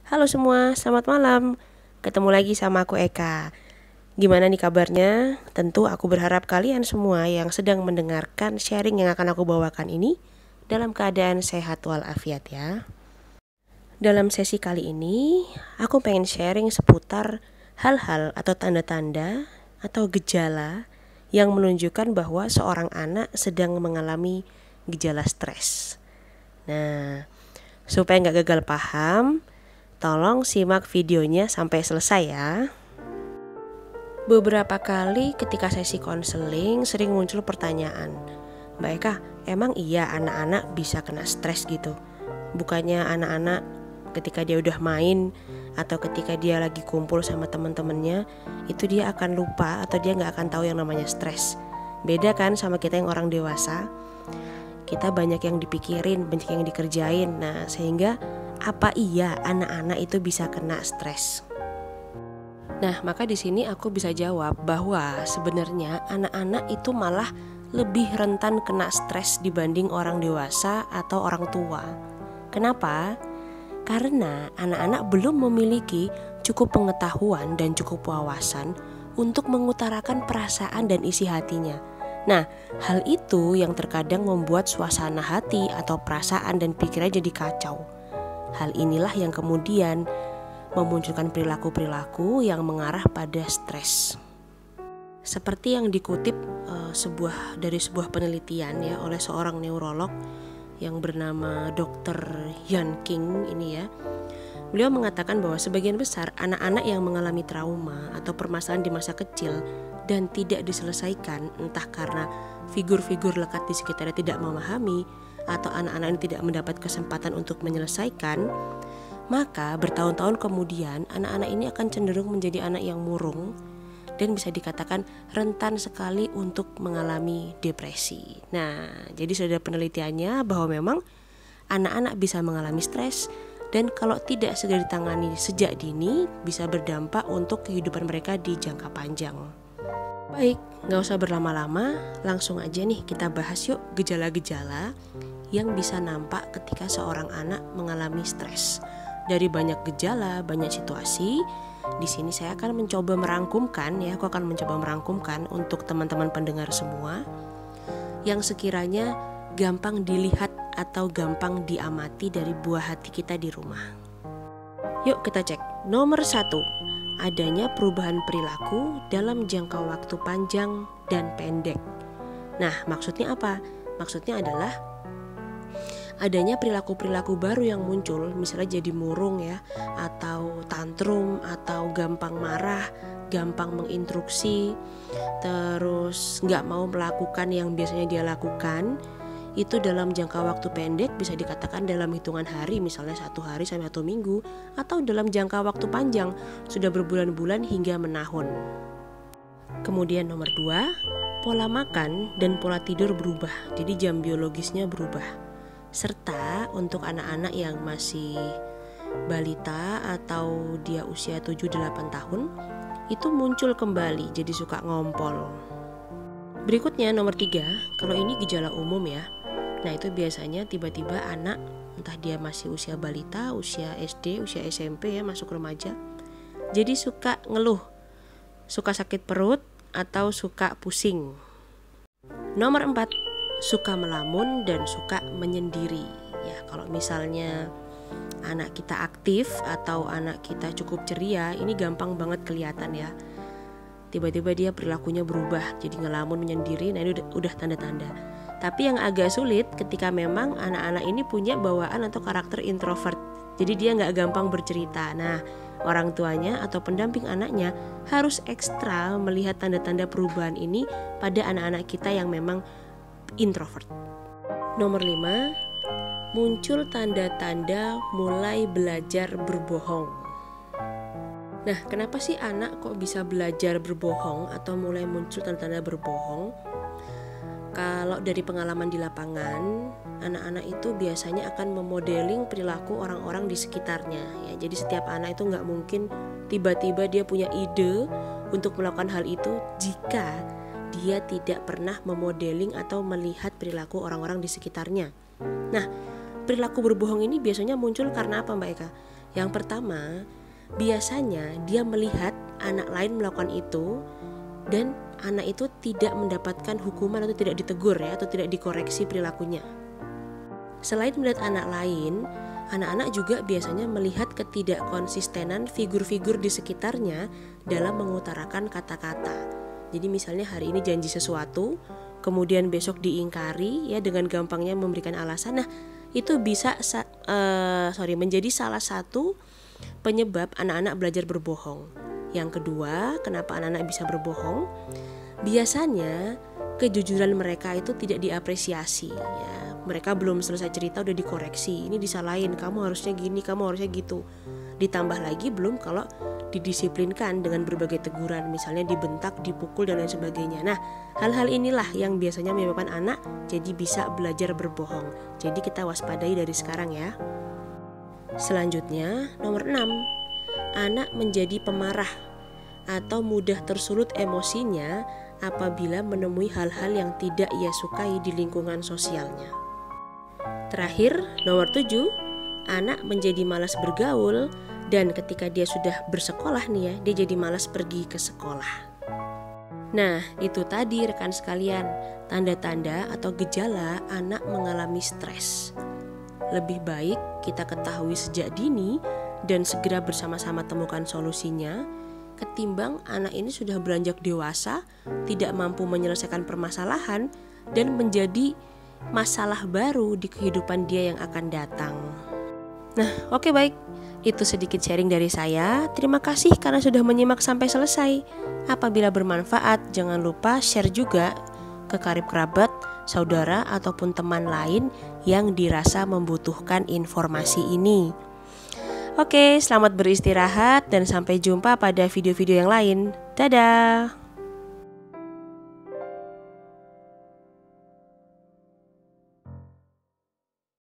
Halo semua, selamat malam. Ketemu lagi sama aku Eka. Gimana nih kabarnya? Tentu aku berharap kalian semua yang sedang mendengarkan sharing yang akan aku bawakan ini dalam keadaan sehat walafiat ya. Dalam sesi kali ini, aku pengen sharing seputar hal-hal atau tanda-tanda atau gejala yang menunjukkan bahwa seorang anak sedang mengalami gejala stres. Nah, supaya nggak gagal paham, tolong simak videonya sampai selesai ya. Beberapa kali ketika sesi konseling sering muncul pertanyaan, Mbak Eka, emang iya anak-anak bisa kena stres gitu? Bukannya anak-anak ketika dia udah main atau ketika dia lagi kumpul sama teman-temannya, itu dia akan lupa atau dia nggak akan tahu yang namanya stres. Beda kan sama kita yang orang dewasa, kita banyak yang dipikirin, banyak yang dikerjain. Nah, sehingga apa iya anak-anak itu bisa kena stres? Nah, maka di sini aku bisa jawab bahwa sebenarnya anak-anak itu malah lebih rentan kena stres dibanding orang dewasa atau orang tua. Kenapa? Karena anak-anak belum memiliki cukup pengetahuan dan cukup wawasan untuk mengutarakan perasaan dan isi hatinya. Nah, hal itu yang terkadang membuat suasana hati atau perasaan dan pikiran jadi kacau. Hal inilah yang kemudian memunculkan perilaku-perilaku yang mengarah pada stres. Seperti yang dikutip dari sebuah penelitian ya oleh seorang neurolog yang bernama Dr. Yan King ini ya. Beliau mengatakan bahwa sebagian besar anak-anak yang mengalami trauma atau permasalahan di masa kecil dan tidak diselesaikan, entah karena figur-figur lekat di sekitarnya tidak memahami atau anak-anak ini tidak mendapat kesempatan untuk menyelesaikan, maka bertahun-tahun kemudian anak-anak ini akan cenderung menjadi anak yang murung dan bisa dikatakan rentan sekali untuk mengalami depresi. Nah, jadi sudah ada penelitiannya bahwa memang anak-anak bisa mengalami stres dan kalau tidak segera ditangani sejak dini bisa berdampak untuk kehidupan mereka di jangka panjang. Baik, gak usah berlama-lama, langsung aja nih kita bahas yuk gejala-gejala yang bisa nampak ketika seorang anak mengalami stres. Dari banyak gejala, banyak situasi, di sini saya akan mencoba merangkumkan ya, aku akan mencoba merangkumkan untuk teman-teman pendengar semua yang sekiranya gampang dilihat atau gampang diamati dari buah hati kita di rumah. Yuk kita cek. Nomor 1, adanya perubahan perilaku dalam jangka waktu panjang dan pendek. Nah, maksudnya apa? Maksudnya adalah adanya perilaku-perilaku baru yang muncul, misalnya jadi murung ya, atau tantrum, atau gampang marah, gampang menginstruksi, terus nggak mau melakukan yang biasanya dia lakukan. Itu dalam jangka waktu pendek bisa dikatakan dalam hitungan hari, misalnya 1 hari sampai 1 minggu, atau dalam jangka waktu panjang sudah berbulan-bulan hingga menahun. Kemudian nomor 2, pola makan dan pola tidur berubah, jadi jam biologisnya berubah. Serta untuk anak-anak yang masih balita atau dia usia 7-8 tahun, itu muncul kembali jadi suka ngompol. Berikutnya nomor 3, kalau ini gejala umum ya. Nah, itu biasanya tiba-tiba anak, entah dia masih usia balita, usia SD, usia SMP ya, masuk remaja, jadi suka ngeluh, suka sakit perut atau suka pusing. Nomor 4, suka melamun dan suka menyendiri. Ya, kalau misalnya anak kita aktif atau anak kita cukup ceria, ini gampang banget kelihatan ya. Tiba-tiba dia perilakunya berubah, jadi ngelamun, menyendiri. Nah, ini udah tanda-tanda. Tapi yang agak sulit ketika memang anak-anak ini punya bawaan atau karakter introvert, jadi dia nggak gampang bercerita. Nah, orang tuanya atau pendamping anaknya harus ekstra melihat tanda-tanda perubahan ini pada anak-anak kita yang memang introvert. Nomor 5, muncul tanda-tanda mulai belajar berbohong. Nah, kenapa sih anak kok bisa belajar berbohong atau mulai muncul tanda-tanda berbohong? Kalau dari pengalaman di lapangan, anak-anak itu biasanya akan memodeling perilaku orang-orang di sekitarnya. Ya, jadi setiap anak itu nggak mungkin tiba-tiba dia punya ide untuk melakukan hal itu jika dia tidak pernah memodeling atau melihat perilaku orang-orang di sekitarnya. Nah, perilaku berbohong ini biasanya muncul karena apa, Mbak Eka? Yang pertama, biasanya dia melihat anak lain melakukan itu dan anak itu tidak mendapatkan hukuman atau tidak ditegur ya, atau tidak dikoreksi perilakunya. Selain melihat anak lain, anak-anak juga biasanya melihat ketidakkonsistenan figur-figur di sekitarnya dalam mengutarakan kata-kata. Jadi misalnya hari ini janji sesuatu, kemudian besok diingkari ya, dengan gampangnya memberikan alasan. Nah, itu bisa menjadi salah satu penyebab anak-anak belajar berbohong. Yang kedua, kenapa anak-anak bisa berbohong? Biasanya kejujuran mereka itu tidak diapresiasi ya. Mereka belum selesai cerita udah dikoreksi, ini disalahin, kamu harusnya gini, kamu harusnya gitu. Ditambah lagi belum kalau didisiplinkan dengan berbagai teguran, misalnya dibentak, dipukul dan lain sebagainya. Nah, hal-hal inilah yang biasanya menyebabkan anak jadi bisa belajar berbohong. Jadi kita waspadai dari sekarang ya. Selanjutnya, nomor 6, anak menjadi pemarah atau mudah tersulut emosinya apabila menemui hal-hal yang tidak ia sukai di lingkungan sosialnya. Terakhir, nomor 7, anak menjadi malas bergaul dan ketika dia sudah bersekolah nih ya, dia jadi malas pergi ke sekolah. Nah, itu tadi rekan sekalian, tanda-tanda atau gejala anak mengalami stres. Lebih baik kita ketahui sejak dini dan segera bersama-sama temukan solusinya, ketimbang anak ini sudah beranjak dewasa, tidak mampu menyelesaikan permasalahan dan menjadi masalah baru di kehidupan dia yang akan datang. Nah, oke, baik. Itu sedikit sharing dari saya. Terima kasih karena sudah menyimak sampai selesai. Apabila bermanfaat, jangan lupa share juga ke karib kerabat, saudara, ataupun teman lain yang dirasa membutuhkan informasi ini. Oke, selamat beristirahat dan sampai jumpa pada video-video yang lain. Dadah!